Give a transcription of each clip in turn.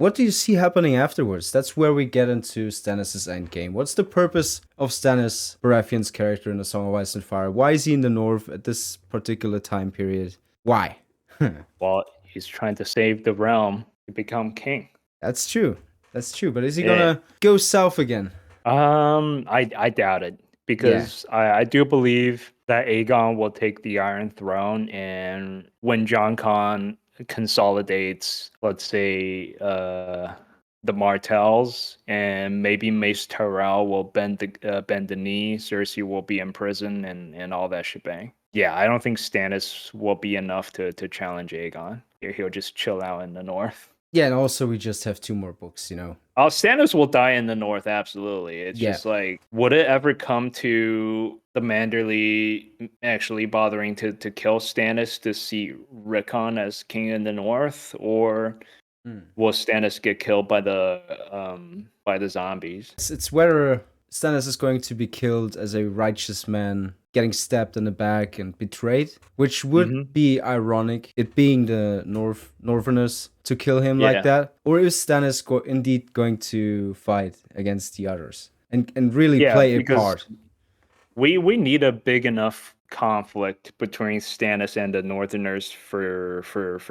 what do you see happening afterwards? That's where we get into Stannis' endgame. What's the purpose of Stannis Baratheon's character in the Song of Ice and Fire? Why is he in the North at this particular time period? Why? Well, he's trying to save the realm to become king. That's true. That's true. But is he gonna go south again? I doubt it, because I do believe that Aegon will take the Iron Throne, and when Jon Con consolidates, let's say, the Martells, and maybe Mace Tyrell will bend the knee, Cersei will be in prison, and all that shebang. Yeah, I don't think Stannis will be enough to challenge Aegon. He'll just chill out in the north. Yeah, and also we just have 2 more books, Oh, Stannis will die in the north, absolutely. It's just like, would it ever come to the Manderly actually bothering to kill Stannis to see Rickon as king in the north, or will Stannis get killed by the zombies? It's whether Stannis is going to be killed as a righteous man, getting stabbed in the back and betrayed, which would be ironic, it being the Northerners to kill him like that, or is Stannis indeed going to fight against the others and really play a part? We need a big enough conflict between Stannis and the Northerners for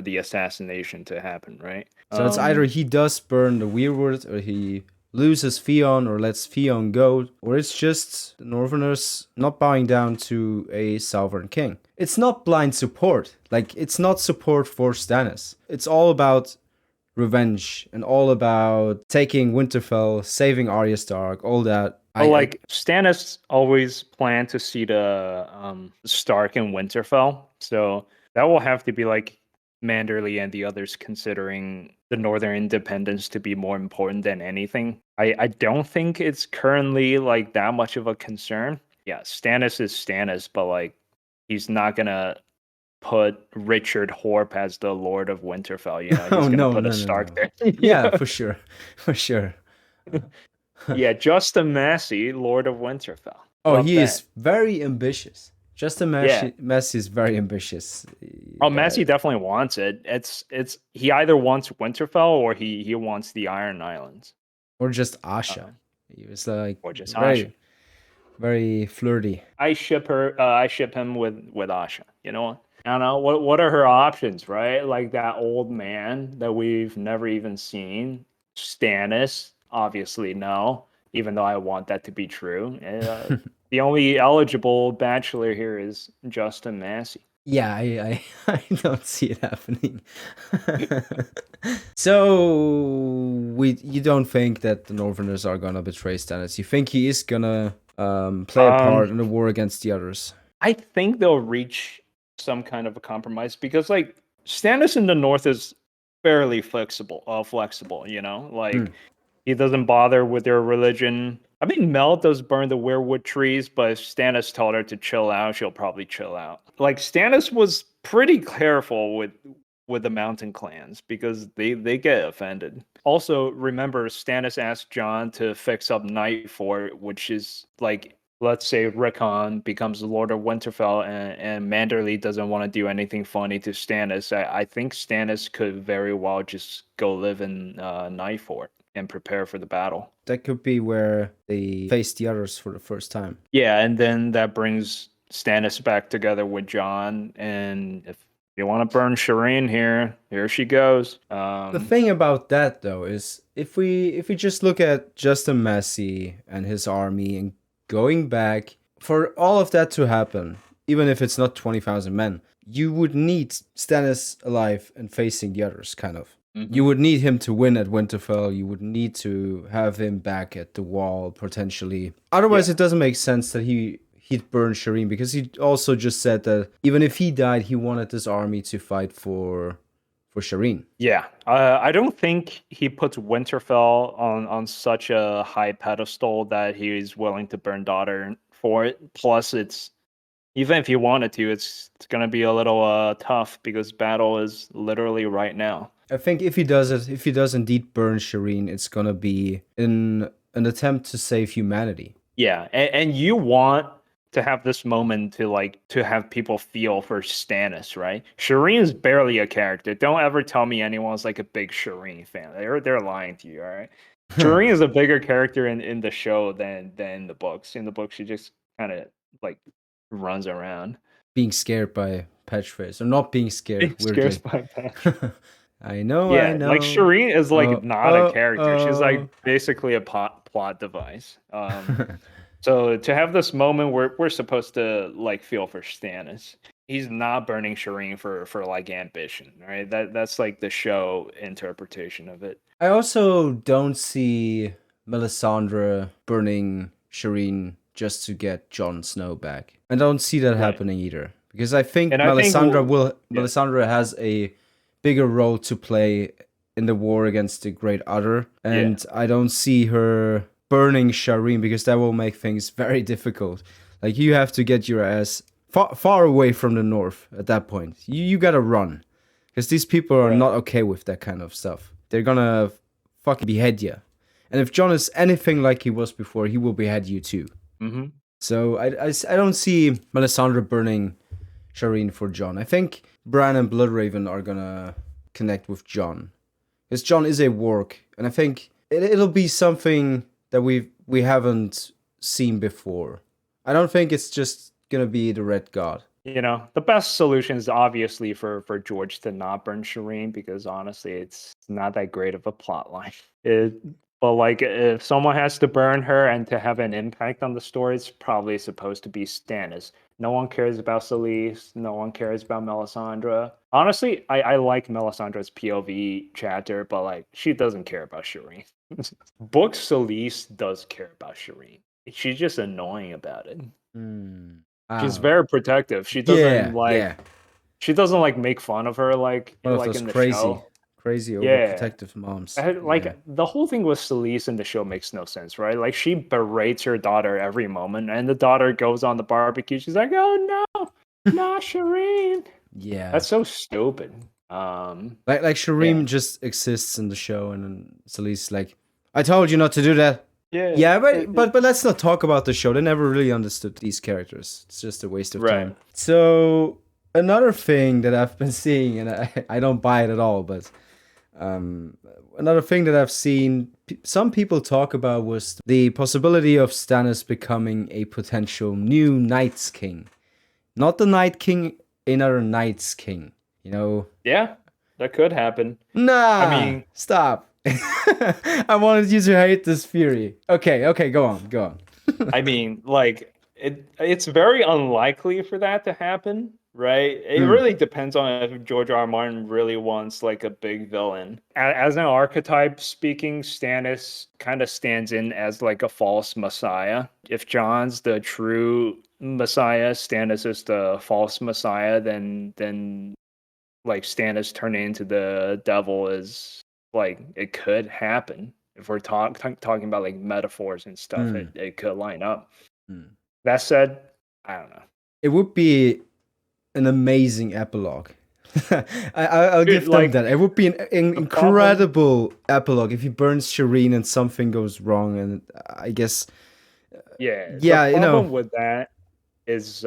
the assassination to happen, right? So it's either he does burn the Weirwood, or he loses Theon or lets Theon go, or it's just the Northerners not bowing down to a Southern king. It's not blind support. Like, it's not support for Stannis. It's all about revenge and all about taking Winterfell, saving Arya Stark, all that. Stannis always planned to see the Stark in Winterfell, so that will have to be like Manderly and the others considering the Northern independence to be more important than anything. I don't think it's currently like that much of a concern. Yeah, Stannis is Stannis, but like, he's not gonna put Richard Horp as the Lord of Winterfell. He's gonna put a Stark there. Yeah, for sure. Yeah, Justin Massey, Lord of Winterfell. Oh, he is very ambitious. Justin Massey is very ambitious. Oh, Massey definitely wants it. It's he either wants Winterfell or he wants the Iron Islands. Or just Asha. He was like, or just very, very flirty. I ship him with Asha. You know what? I don't know. What are her options, right? Like that old man that we've never even seen. Stannis, obviously no, even though I want that to be true. The only eligible bachelor here is Justin Massey. Yeah, I don't see it happening. So you don't think that the Northerners are gonna betray Stannis? You think he is gonna play a part in the war against the others? I think they'll reach some kind of a compromise, because like Stannis in the North is fairly flexible, he doesn't bother with their religion. I mean, Mel does burn the weirwood trees, but if Stannis told her to chill out, she'll probably chill out. Like, Stannis was pretty careful with the mountain clans, because they get offended. Also, remember, Stannis asked Jon to fix up Nightfort, which is like, let's say Rickon becomes the Lord of Winterfell, and Manderly doesn't want to do anything funny to Stannis. I think Stannis could very well just go live in Nightfort and prepare for the battle. That could be where they face the others for the first time. Yeah, and then that brings Stannis back together with Jon, and if you want to burn Shireen here she goes. The thing about that, though, is if we just look at Justin Massey and his army and going back, for all of that to happen, even if it's not 20,000 men, you would need Stannis alive and facing the others, kind of. You would need him to win at Winterfell. You would need to have him back at the Wall, potentially. Otherwise, it doesn't make sense that he'd burn Shireen, because he also just said that even if he died, he wanted this army to fight for Shireen. Yeah, I don't think he puts Winterfell on such a high pedestal that he's willing to burn daughter for it. Plus, even if he wanted to, it's going to be a little tough, because battle is literally right now. I think if he does indeed burn Shireen, it's going to be in an attempt to save humanity. Yeah, and you want to have this moment to have people feel for Stannis, right? Shireen is barely a character. Don't ever tell me anyone's like a big Shireen fan. They're lying to you, all right? Shireen is a bigger character in the show than the books. In the books, she just kind of like runs around. Being scared by Patchface, or not being scared, weirdly. Scared by Patch. I know. Like Shireen is like not a character. She's like oh. basically a plot device. So to have this moment where we're supposed to like feel for Stannis, he's not burning Shireen for like ambition, right? That's like the show interpretation of it. I also don't see Melisandre burning Shireen just to get Jon Snow back. I don't see that happening either, because I think Melisandre has a bigger role to play in the war against the Great Other, and I don't see her burning Shireen, because that will make things very difficult. Like, you have to get your ass far away from the north at that point. You gotta run, because these people are not okay with that kind of stuff. They're gonna fucking behead you, and if Jon is anything like he was before, he will behead you too. Mm-hmm. So I don't see Melisandre burning Shireen for Jon. I think Bran and Bloodraven are gonna connect with Jon, because Jon is a warg, and I think it'll be something that we haven't seen before. I don't think it's just gonna be the Red God. You know, the best solution is obviously for George to not burn Shireen, because honestly, it's not that great of a plot line. But like, if someone has to burn her and to have an impact on the story, it's probably supposed to be Stannis. No one cares about Selyse. No one cares about Melisandre. Honestly, I like Melisandre's POV chapter, but like, she doesn't care about Shireen. Book Selyse does care about Shireen. She's just annoying about it. She's very protective. She doesn't she doesn't like make fun of her like one of like those in the crazy show. overprotective moms. The whole thing with Selyse in the show makes no sense, right? Like, she berates her daughter every moment, and the daughter goes on the barbecue. She's like, "Oh no, not Shireen." Yeah, that's so stupid. Like Shireen just exists in the show, and then Selyse like, "I told you not to do that." Yeah, but let's not talk about the show. They never really understood these characters. It's just a waste of time. So another thing that I've been seeing, and I don't buy it at all, but another thing that I've seen some people talk about was the possibility of Stannis becoming a potential new Night's King. Not the Night King, another Night's King. You know? Yeah, that could happen. Nah, I mean, stop. I wanted you to hate this theory. Okay, go on. I mean, like, it's very unlikely for that to happen, right? It really depends on if George R. R. Martin really wants like a big villain. As an archetype speaking, Stannis kind of stands in as like a false messiah. If Jon's the true messiah, Stannis is the false messiah, then like Stannis turning into the devil is like, it could happen. If we're talking about like metaphors and stuff, it could line up. That said, I don't know. It would be an amazing epilogue. I'll give them that. It would be an incredible epilogue if he burns Shireen and something goes wrong. And I guess, the problem with that is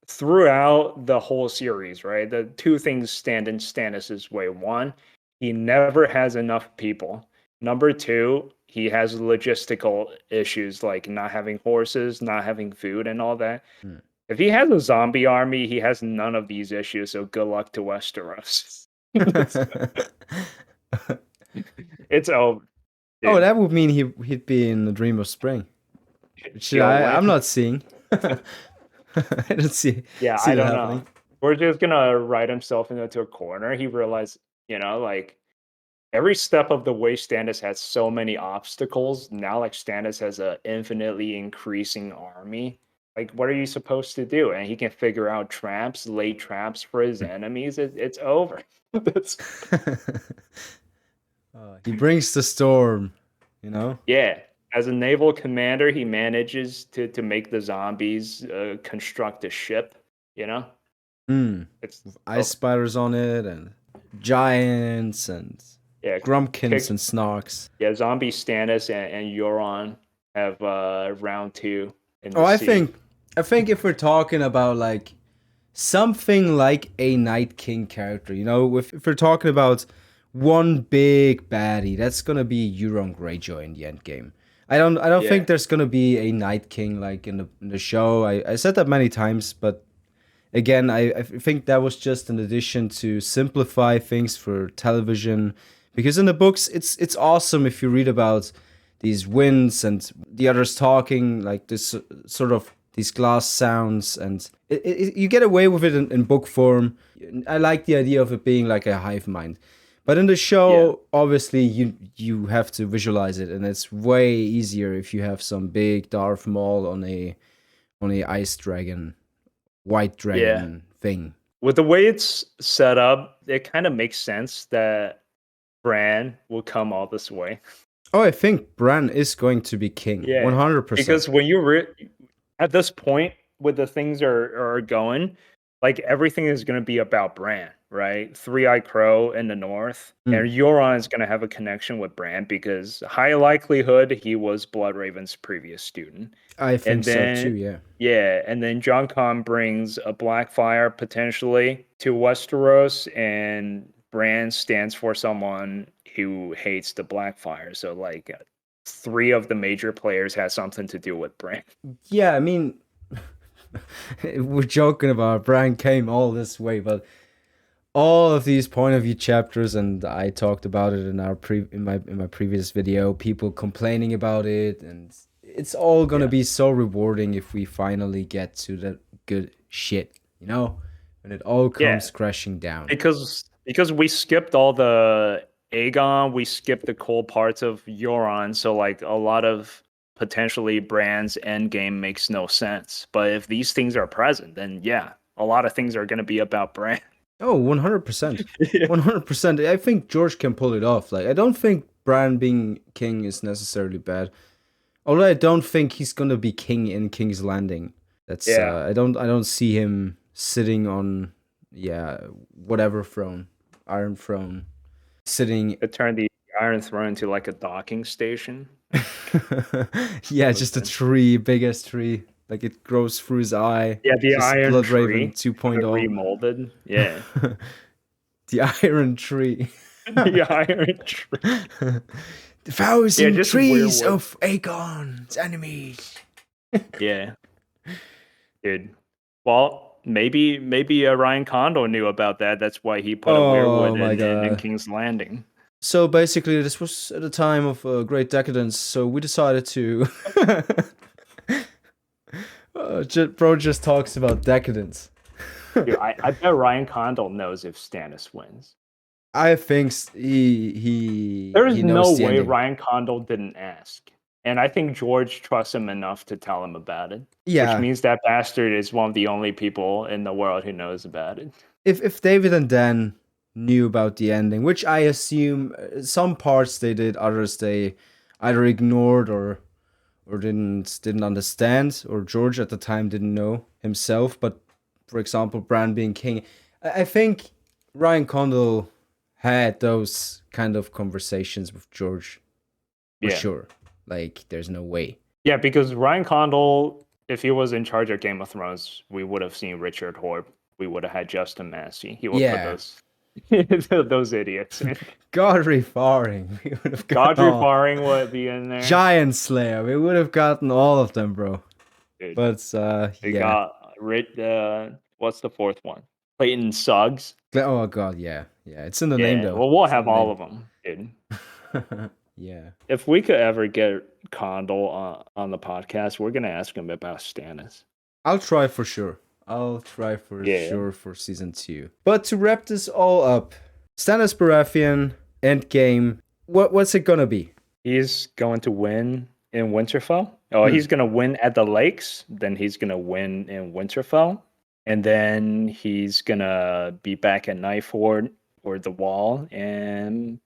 throughout the whole series, right? The two things stand in Stannis' way. One, he never has enough people. Number two, he has logistical issues like not having horses, not having food, and all that. If he has a zombie army, he has none of these issues. So good luck to Westeros. It's over. Dude. Oh, that would mean he'd be in the Dream of Spring, which I'm not seeing. I don't see. Yeah, I don't know. We're just gonna write himself into a corner. He realized, like, every step of the way Stannis has so many obstacles. Now, like, Stannis has an infinitely increasing army. Like, what are you supposed to do? And he can figure out traps, lay traps for his enemies. It's over. He brings the storm, Yeah. As a naval commander, he manages to make the zombies construct a ship, It's ice spiders on it, and giants, and grumpkins and snarks. Yeah, zombie Stannis and Euron have round 2 in the I think I think if we're talking about like something like a Night King character, if we're talking about one big baddie, that's gonna be Euron Greyjoy in the end game. I don't Yeah. think there's gonna be a Night King like in the show. I said that many times, but again, I think that was just an addition to simplify things for television. Because in the books, it's awesome if you read about these winds and the others talking like this sort of these glass sounds, and you get away with it in book form. I like the idea of it being like a hive mind, but in the Yeah. show, obviously you have to visualize it, and it's way easier if you have some big Darth Maul on a ice dragon, white Yeah. dragon thing. With the way it's set up, it kind of makes sense that Bran will come all this way. Oh, I think Bran is going to be king, Yeah. 100%. Because when at this point with the things are going, like everything is going to be about Bran, right? Three-Eyed Crow in the north, and Euron is going to have a connection with Bran because high likelihood he was Bloodraven's previous student. I think And so too, then yeah. yeah, and then John Con brings a Blackfire potentially to Westeros, and Bran stands for someone who hates the Blackfire. So like three of the major players has something to do with Bran. Yeah, I mean, we're joking about Bran came all this way, but all of these point of view chapters, and I talked about it in my previous video, people complaining about it, and it's all gonna Yeah. be so rewarding if we finally get to the good shit, when it all comes Yeah. crashing down. Because we skipped all the Aegon, we skipped the cool parts of Euron, so like a lot of potentially Bran's endgame makes no sense. But if these things are present, then yeah, a lot of things are going to be about Bran. Oh, 100%. 100%. I think George can pull it off. Like, I don't think Bran being king is necessarily bad. Although I don't think he's gonna be king in King's Landing. That's Yeah. I don't see him sitting on whatever throne, Iron Throne, sitting. It turned the Iron Throne into like a docking station. Yeah, just a tree, biggest tree. Like it grows through his eye. Yeah, the Just Iron Tree. Bloodraven 2.0. Remolded. Yeah. The Iron Tree. The Iron Tree. The thousand just trees weirwood. of Aegon's enemies. Yeah. Dude. Well, maybe Ryan Condor knew about that. That's why he put a weirwood my in God. King's Landing. So basically, this was at a time of great decadence, so we decided to. Bro just talks about decadence. Dude, I bet Ryan Condor knows if Stannis wins. I think he There's he no knows the way ending. Ryan Condor didn't ask. And I think George trusts him enough to tell him about it. Yeah. Which means that bastard is one of the only people in the world who knows about it. If David and Dan knew about the ending, which I assume some parts they did, others they either ignored or didn't understand, or George at the time didn't know himself. But for example, Bran being king, I think Ryan Condal had those kind of conversations with George for sure. Like, there's no way. Yeah, because Ryan Condal, if he was in charge of Game of Thrones, we would have seen Richard Horb. We would have had Justin Massey. He would put those idiots in. Godry Faring. We would have Godry Faring would be in there. Giant Slayer. We would have gotten all of them, bro. Dude, But they got what's the fourth one? Clayton Suggs. Oh god, yeah. It's in the name though. Well, we'll have all of them, dude. Yeah. If we could ever get Condal on the podcast, we're gonna ask him about Stannis. I'll try for sure. Sure for season 2. But to wrap this all up, Stannis Baratheon, Endgame. What's it gonna be? He's going to win in Winterfell. Oh, he's gonna win at the lakes. Then he's gonna win in Winterfell, and then he's gonna be back at Nightford or the Wall, and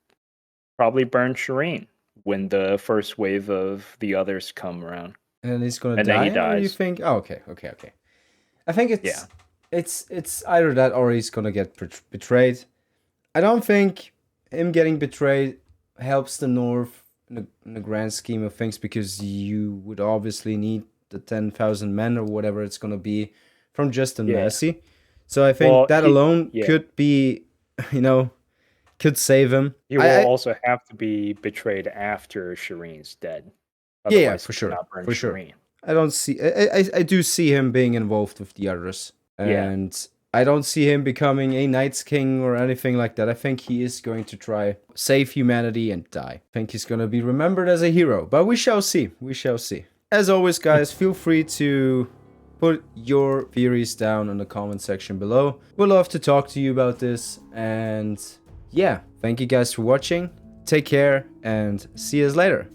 probably burn Shireen when the first wave of the others come around. And then he's gonna And die. then he Or do you dies. think? Oh, okay. I think it's either that or he's gonna get betrayed. I don't think him getting betrayed helps the North in the grand scheme of things, because you would obviously need the 10,000 men or whatever it's gonna be from Justin Yeah. Massey. So I think Well, that alone yeah. could be, could save him. He will also have to be betrayed after Shireen's dead. Yeah, Otherwise, for he sure, cannot burn for sure. Shireen. I don't see. I do see him being involved with the others, and I don't see him becoming a Night's King or anything like that. I think he is going to try save humanity and die. I think he's going to be remembered as a hero, but we shall see. We shall see. As always, guys, feel free to put your theories down in the comment section below. We'd love to talk to you about this, and yeah, thank you guys for watching. Take care and see us later.